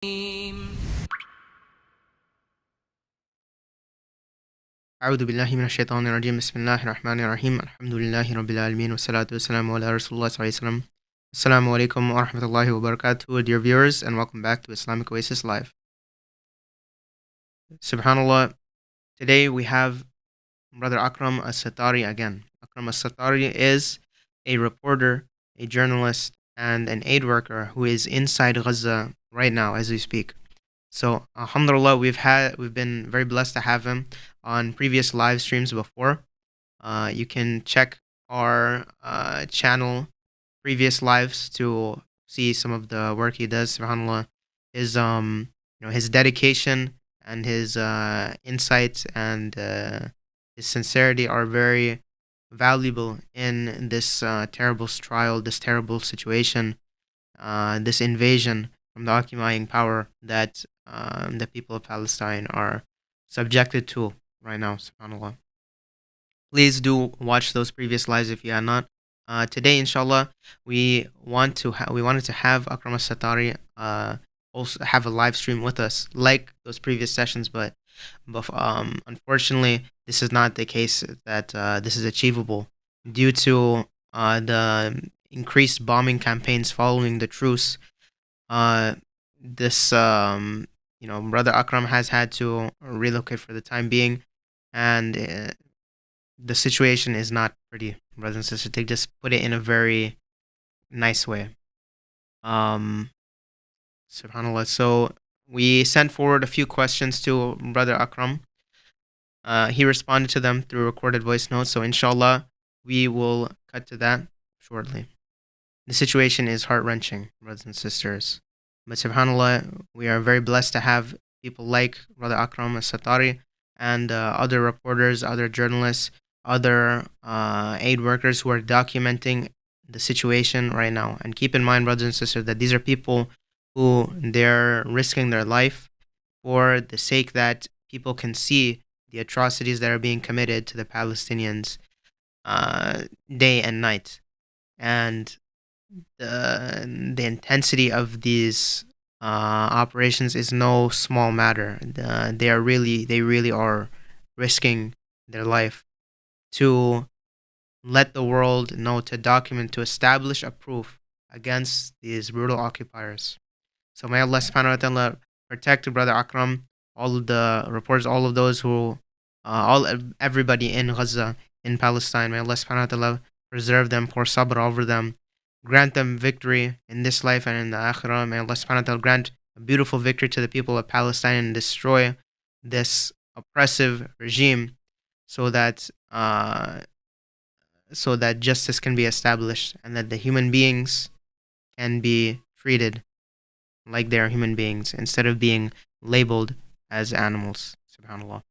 أعوذ بالله من الشيطان الرجيم بسم الله الرحمن الرحيم الحمد لله رب العالمين والصلاة والسلام على رسول الله صلى الله عليه وسلم. Assalamu alaikum wa rahmatullahi wa barakatuh, dear viewers, and welcome back to Islamic Oasis Live. Subhanallah, today we have Brother Akram El Satarri again. Akram El Satarri is a reporter, a journalist, and an aid worker who is inside Gaza right now as we speak. So, alhamdulillah, we've been very blessed to have him on previous live streams before. You can check our channel previous lives to see some of the work he does. Subhanallah, his his dedication and his insights and his sincerity are very valuable in this terrible trial, this terrible situation, this invasion from the occupying power that the people of Palestine are subjected to right now. Subhanallah. Please do watch those previous lives if you have not. Today, inshallah, we wanted to have Akram El Satarri also have a live stream with us, like those previous sessions, but unfortunately, this is not the case that this is achievable due to the increased bombing campaigns following the truce. This Brother Akram has had to relocate for the time being, and the situation is not pretty, brothers and sisters. They just put it in a very nice way. Subhanallah. So we sent forward a few questions to Brother Akram. He responded to them through recorded voice notes. So inshallah, we will cut to that shortly. The situation is heart-wrenching, brothers and sisters. But subhanallah, we are very blessed to have people like Brother Akram El Satarri and other reporters, other journalists, other aid workers who are documenting the situation right now. And keep in mind, brothers and sisters, that these are people who they're risking their life for the sake that people can see the atrocities that are being committed to the Palestinians day and night. And the intensity of these operations is no small matter. They really are risking their life to let the world know, to document, to establish a proof against these brutal occupiers. So may Allah subhanahu wa ta'ala protect Brother Akram, all of the reporters, all of those who, everybody in Gaza, in Palestine. May Allah subhanahu wa ta'ala preserve them, pour sabr over them, grant them victory in this life and in the akhirah. May Allah subhanahu wa ta'ala grant a beautiful victory to the people of Palestine and destroy this oppressive regime so that justice can be established and that the human beings can be treated like they are human beings instead of being labeled as animals. Subhanallah.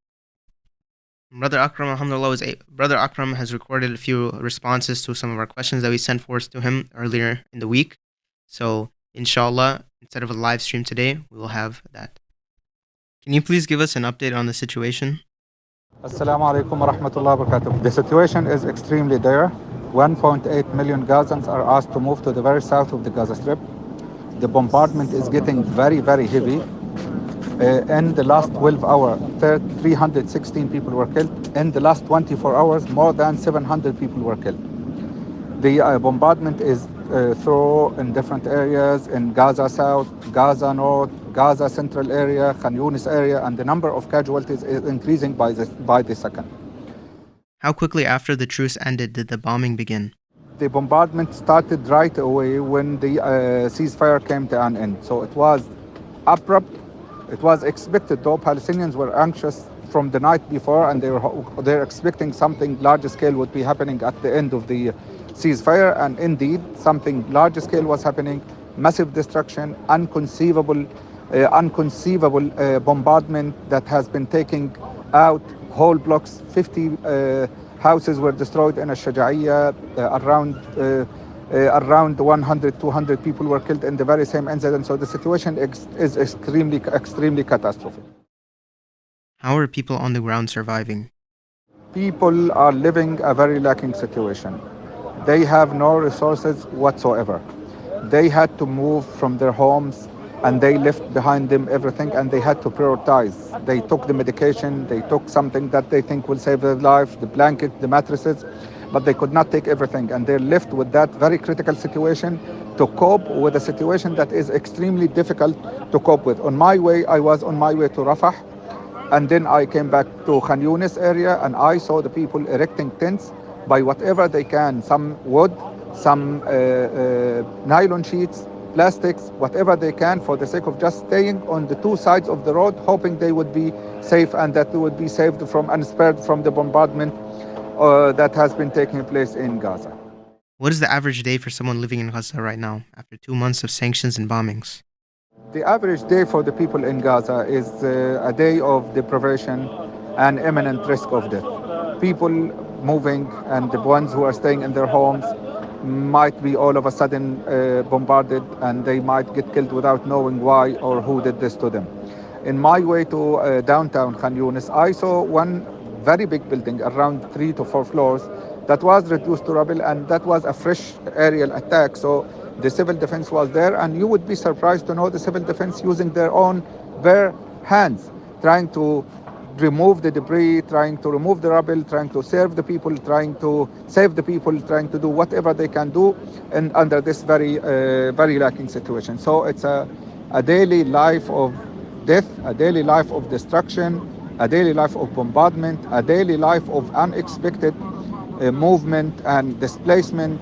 Brother Akram, alhamdulillah, Brother Akram has recorded a few responses to some of our questions that we sent forth to him earlier in the week. So, inshallah, instead of a live stream today, we will have that. Can you please give us an update on the situation? Assalamu alaikum wa rahmatullahi wa barakatuh. The situation is extremely dire. 1.8 million Gazans are asked to move to the very south of the Gaza Strip. The bombardment is getting very, very heavy. In the last 12 hours, 316 people were killed. In the last 24 hours, more than 700 people were killed. The bombardment is through in different areas in Gaza South, Gaza North, Gaza Central area, Khan Yunis area, and the number of casualties is increasing by the second. How quickly after the truce ended did the bombing begin? The bombardment started right away when the ceasefire came to an end. So it was abrupt. It was expected, though Palestinians were anxious from the night before, and they're expecting something large scale would be happening at the end of the ceasefire, and indeed something large scale was happening. Massive destruction, inconceivable bombardment that has been taking out whole blocks. 50 houses were destroyed in Al-Shaja'iyya. Around 100, 200 people were killed in the very same incident. So the situation is extremely catastrophic. How are people on the ground surviving? People are living a very lacking situation. They have no resources whatsoever. They had to move from their homes and they left behind them everything, and they had to prioritize. They took the medication, they took something that they think will save their life, the blanket, the mattresses, but they could not take everything, and they're left with that very critical situation to cope with a situation that is extremely difficult to cope with. I was on my way to Rafah, and then I came back to Khan Yunis area, and I saw the people erecting tents by whatever they can, some wood, some nylon sheets, plastics, whatever they can, for the sake of just staying on the two sides of the road, hoping they would be safe and that they would be saved from and spared from the bombardment that has been taking place in Gaza. What is the average day for someone living in Gaza right now after 2 months of sanctions and bombings? The average day for the people in Gaza is a day of deprivation and imminent risk of death. People moving and the ones who are staying in their homes might be all of a sudden bombarded, and they might get killed without knowing why or who did this to them. In my way to downtown Khan Yunis, I saw one very big building around 3 to 4 floors that was reduced to rubble, and that was a fresh aerial attack. So the civil defense was there, and you would be surprised to know the civil defense using their own bare hands, trying to remove the debris, trying to remove the rubble, trying to serve the people, trying to save the people, trying to do whatever they can do and under this very lacking situation. So it's a daily life of death, a daily life of destruction, a daily life of bombardment, a daily life of unexpected movement and displacement,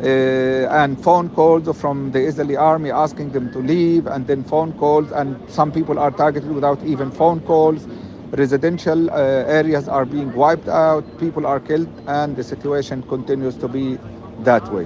and phone calls from the Israeli army asking them to leave, and then phone calls, and some people are targeted without even phone calls. Residential areas are being wiped out, people are killed, and the situation continues to be that way.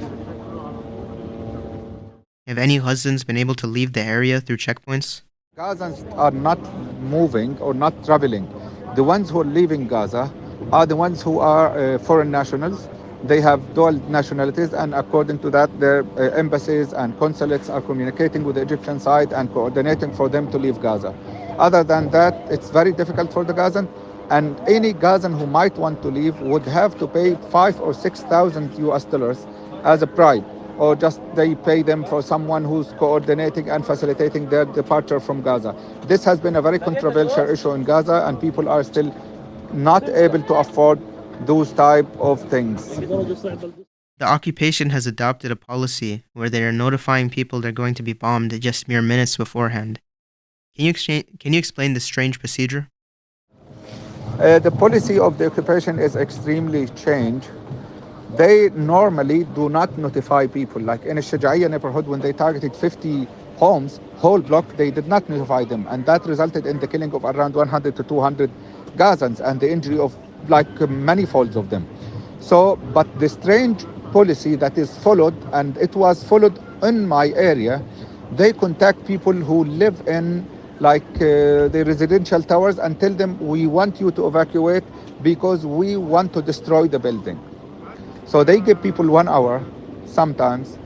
Have any Gazans been able to leave the area through checkpoints? Gazans are not moving or not traveling. The ones who are leaving Gaza are the ones who are foreign nationals. They have dual nationalities, and according to that, their embassies and consulates are communicating with the Egyptian side and coordinating for them to leave Gaza. Other than that, it's very difficult for the Gazan, and any Gazan who might want to leave would have to pay 5 or 6 thousand US dollars as a bribe, or just they pay them for someone who's coordinating and facilitating their departure from Gaza. This has been a very controversial issue in Gaza, and people are still not able to afford those type of things. The occupation has adopted a policy where they are notifying people they're going to be bombed just mere minutes beforehand. Can you explain this strange procedure? The policy of the occupation is extremely changed. They normally do not notify people. Like in a Shajaiya neighborhood, when they targeted 50 homes, whole block, they did not notify them. And that resulted in the killing of around 100 to 200 Gazans and the injury of like many folds of them. So, but the strange policy that is followed, and it was followed in my area, they contact people who live in the residential towers and tell them, we want you to evacuate because we want to destroy the building. So they give people 1 hour, sometimes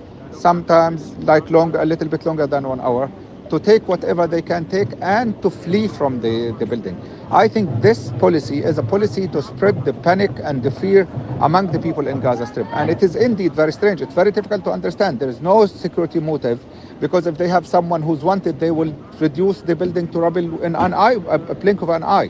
like a little bit longer than 1 hour, to take whatever they can take and to flee from the building. I think this policy is a policy to spread the panic and the fear among the people in Gaza Strip. And it is indeed very strange. It's very difficult to understand. There is no security motive, because if they have someone who's wanted, they will reduce the building to rubble in an eye, a blink of an eye.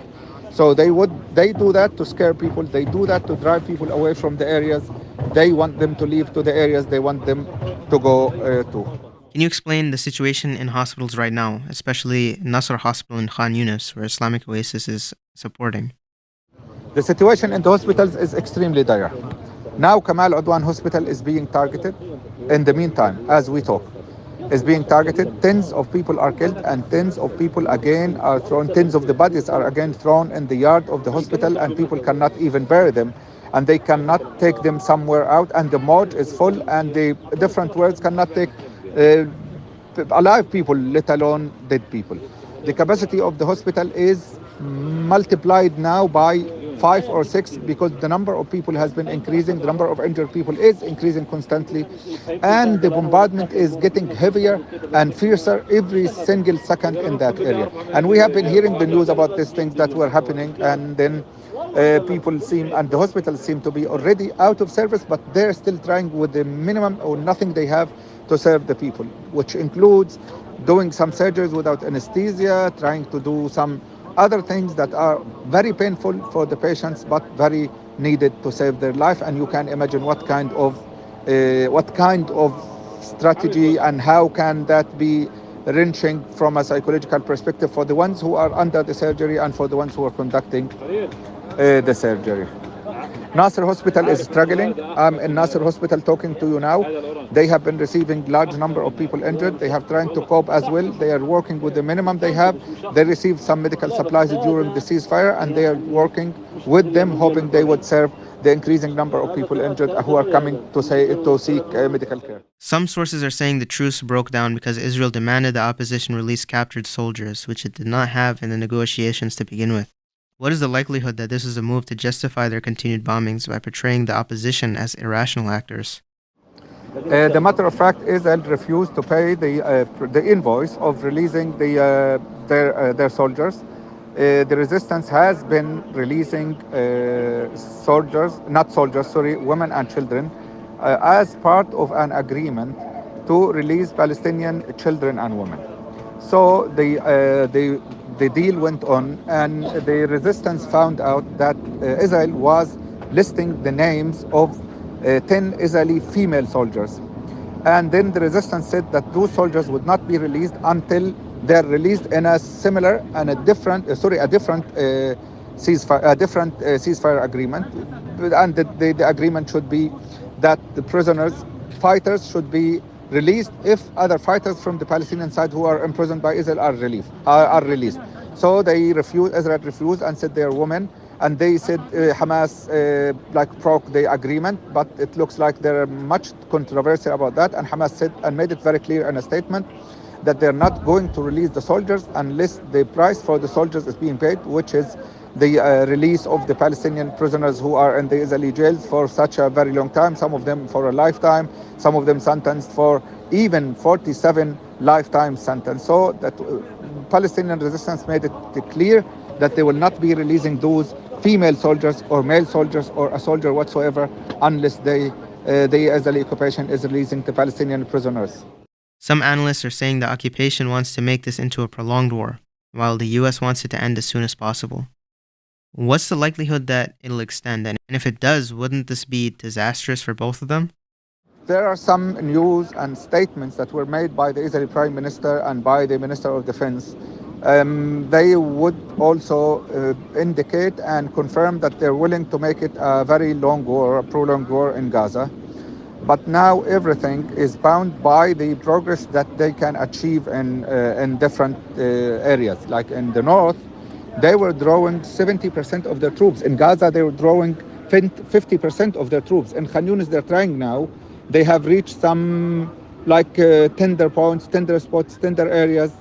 So they do that to scare people. They do that to drive people away from the areas. They want them to leave to the areas they want them to go to. Can you explain the situation in hospitals right now, especially Nasr Hospital in Khan Yunis, where Islamic Oasis is supporting? The situation in the hospitals is extremely dire. Now Kamal Udwan Hospital is being targeted. In the meantime, as we talk, is being targeted. Tens of people are killed, and tens of people again are thrown. Tens of the bodies are again thrown in the yard of the hospital, and people cannot even bury them, and they cannot take them somewhere out. And the morgue is full, and the different wards cannot take alive people, let alone dead people. The capacity of the hospital is multiplied now by 5 or 6, because the number of people has been increasing, the number of injured people is increasing constantly, and the bombardment is getting heavier and fiercer every single second in that area. And we have been hearing the news about these things that were happening, and then people seem, and the hospitals seem to be already out of service, but they're still trying with the minimum or nothing they have to serve the people, which includes doing some surgeries without anesthesia, trying to do some other things that are very painful for the patients but very needed to save their life. And you can imagine what kind of strategy and how can that be wrenching from a psychological perspective for the ones who are under the surgery and for the ones who are conducting the surgery. Nasser Hospital is struggling. I'm in Nasser Hospital talking to you now. They have been receiving large number of people injured. They have trying to cope as well. They are working with the minimum they have. They received some medical supplies during the ceasefire, and they are working with them, hoping they would serve the increasing number of people injured who are coming to seek medical care. Some sources are saying the truce broke down because Israel demanded the opposition release captured soldiers, which it did not have in the negotiations to begin with. What is the likelihood that this is a move to justify their continued bombings by portraying the opposition as irrational actors? The matter of fact, Israel refused to pay the invoice of releasing their soldiers. The resistance has been releasing women and children, as part of an agreement to release Palestinian children and women. So the deal went on, and the resistance found out that Israel was listing the names of 10 Israeli female soldiers. And then the resistance said that those soldiers would not be released until they're released in a similar and a different ceasefire agreement. And the agreement should be that the fighters should be released if other fighters from the Palestinian side who are imprisoned by Israel are released. So Israel refused and said they are women, and they said Hamas broke the agreement, but it looks like there are much controversy about that, and Hamas said and made it very clear in a statement that they're not going to release the soldiers unless the price for the soldiers is being paid, which is the release of the Palestinian prisoners who are in the Israeli jails for such a very long time, some of them for a lifetime, some of them sentenced for even 47 lifetime sentence. So that Palestinian resistance made it clear that they will not be releasing those female soldiers or male soldiers or a soldier whatsoever unless the Israeli occupation is releasing the Palestinian prisoners. Some analysts are saying the occupation wants to make this into a prolonged war, while the US wants it to end as soon as possible. What's the likelihood that it'll extend? And if it does, wouldn't this be disastrous for both of them? There are some news and statements that were made by the Israeli Prime Minister and by the Minister of Defense. They would also indicate and confirm that they're willing to make it a very long war, a prolonged war in Gaza. But now everything is bound by the progress that they can achieve in different areas. Like in the north, they were drawing 70% of their troops. In Gaza, they were drawing 50% of their troops. In Khan Yunis, they're trying now. They have reached some tender points, tender spots, tender areas,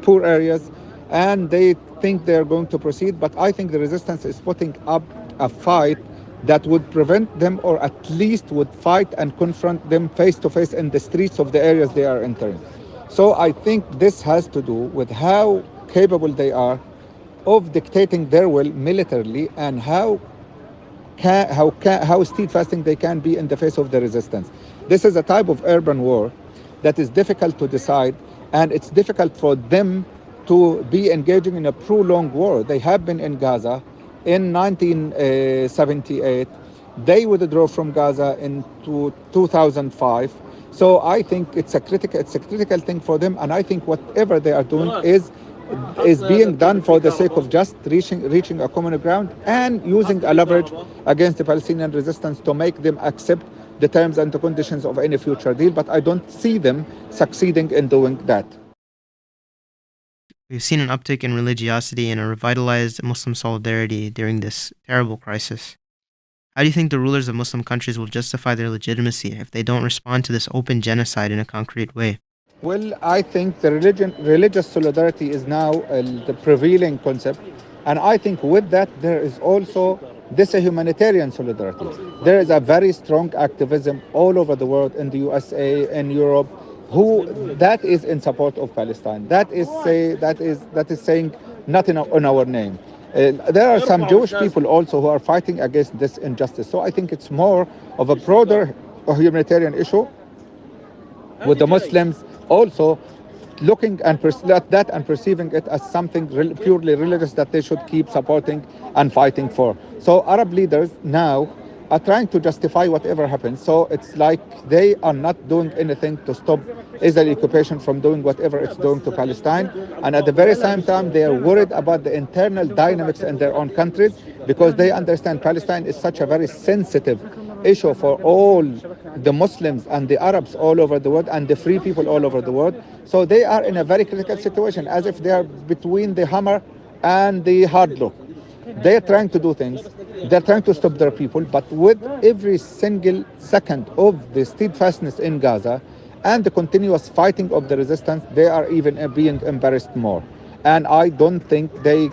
poor areas, and they think they're going to proceed. But I think the resistance is putting up a fight that would prevent them, or at least would fight and confront them face to face in the streets of the areas they are entering. So I think this has to do with how capable they are of dictating their will militarily, and how steadfasting they can be in the face of the resistance. This is a type of urban war that is difficult to decide, and it's difficult for them to be engaging in a prolonged war. They have been in Gaza in 1978. They withdrew from Gaza in 2005. So I think it's a critical thing for them, and I think whatever they are doing is being done for the sake of just reaching a common ground and using a leverage against the Palestinian resistance to make them accept the terms and the conditions of any future deal. But I don't see them succeeding in doing that. We've seen an uptick in religiosity and a revitalized Muslim solidarity during this terrible crisis. How do you think the rulers of Muslim countries will justify their legitimacy if they don't respond to this open genocide in a concrete way? Well, I think the religious solidarity is now the prevailing concept. And I think with that, there is also this humanitarian solidarity. There is a very strong activism all over the world, in the USA, in Europe, that is in support of Palestine. That is saying nothing on our name. There are some Jewish people also who are fighting against this injustice. So I think it's more of a broader humanitarian issue, with the Muslims also looking and at that and perceiving it as something purely religious that they should keep supporting and fighting for. So Arab leaders now are trying to justify whatever happens. So it's like they are not doing anything to stop Israeli occupation from doing whatever it's doing to Palestine. And at the very same time, they are worried about the internal dynamics in their own countries because they understand Palestine is such a very sensitive issue for all the Muslims and the Arabs all over the world and the free people all over the world. So they are in a very critical situation, as if they are between the hammer and the hard look. They're trying to do things. They're trying to stop their people, but with every single second of the steadfastness in Gaza and the continuous fighting of the resistance, they are even being embarrassed more. And I don't think they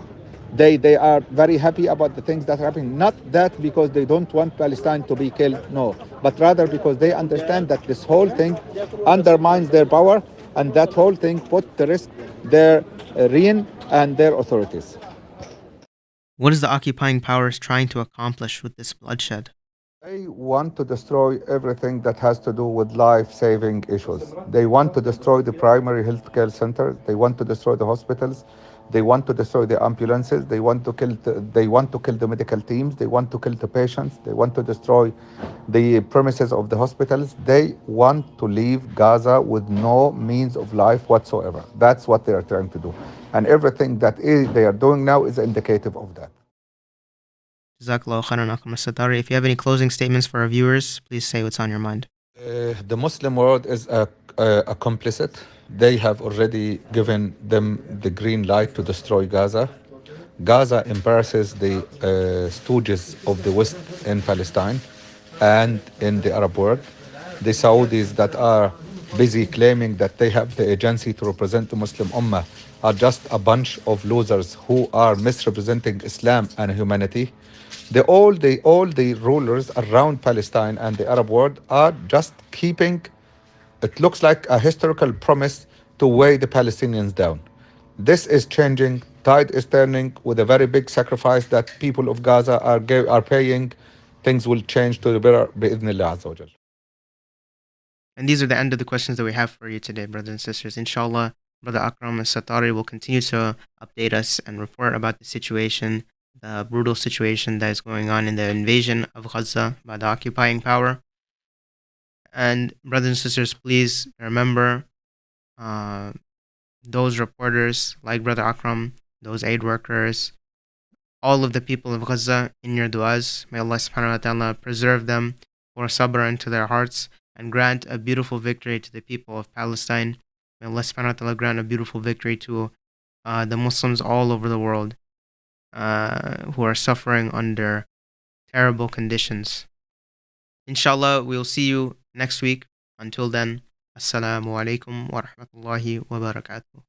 are very happy about the things that are happening. Not that because they don't want Palestine to be killed, no, but rather because they understand that this whole thing undermines their power, and that whole thing put to risk their reign and their authorities. What is the occupying powers trying to accomplish with this bloodshed? They want to destroy everything that has to do with life-saving issues. They want to destroy the primary healthcare centers. They want to destroy the hospitals. They want to destroy the ambulances. They want to kill. They want to kill the medical teams. They want to kill the patients. They want to destroy the premises of the hospitals. They want to leave Gaza with no means of life whatsoever. That's what they are trying to do, and everything that they are doing now is indicative of that. Jazakallah khairan, Akram El Satarri. If you have any closing statements for our viewers, please say what's on your mind. The Muslim world is a complicit. They have already given them the green light to destroy Gaza. Gaza embarrasses the stooges of the West in Palestine and in the Arab world. The Saudis that are busy claiming that they have the agency to represent the Muslim Ummah are just a bunch of losers who are misrepresenting Islam and humanity. All the rulers around Palestine and the Arab world are just keeping, it looks like a historical promise to weigh the Palestinians down. This is changing. Tide is turning with a very big sacrifice that people of Gaza are paying. Things will change to the better, bi'idhnillah azza wa jal. And these are the end of the questions that we have for you today, brothers and sisters. Inshallah, Brother Akram El Satarri will continue to update us and report about the situation, the brutal situation that is going on in the invasion of Gaza by the occupying power. And brothers and sisters, please remember those reporters like Brother Akram, those aid workers, all of the people of Gaza in your du'as. May Allah subhanahu wa ta'ala preserve them, pour sabr into their hearts, and grant a beautiful victory to the people of Palestine. May Allah subhanahu wa ta'ala grant a beautiful victory to the Muslims all over the world who are suffering under terrible conditions. Inshallah, we'll see you next week. Until then, Assalamu alaikum wa rahmatullahi wa barakatuh.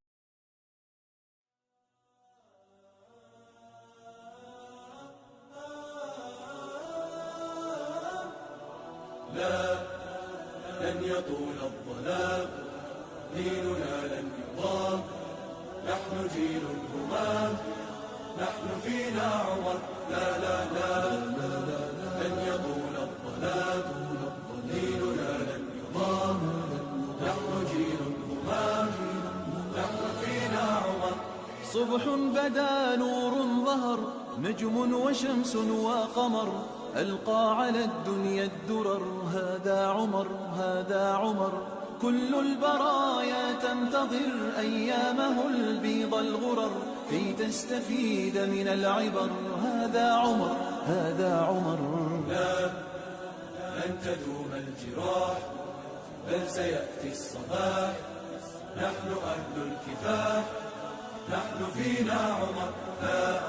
لن يطول الظلام ديننا لن يضام نحن جيل الهمام نحن فينا عمر لا لا لا لن يطول الظلام ديننا لن يضام نحن جيل الهمام نحن فينا عمر صبح بدا نور ظهر نجم وشمس وقمر ألقى على الدنيا الدرر هذا عمر هذا عمر كل البرايا تنتظر أيامه البيض الغرر كي تستفيد من العبر هذا عمر هذا عمر لا لن تدوم الجراح بل سيأتي الصباح نحن أهل الكفاح نحن فينا عمر لا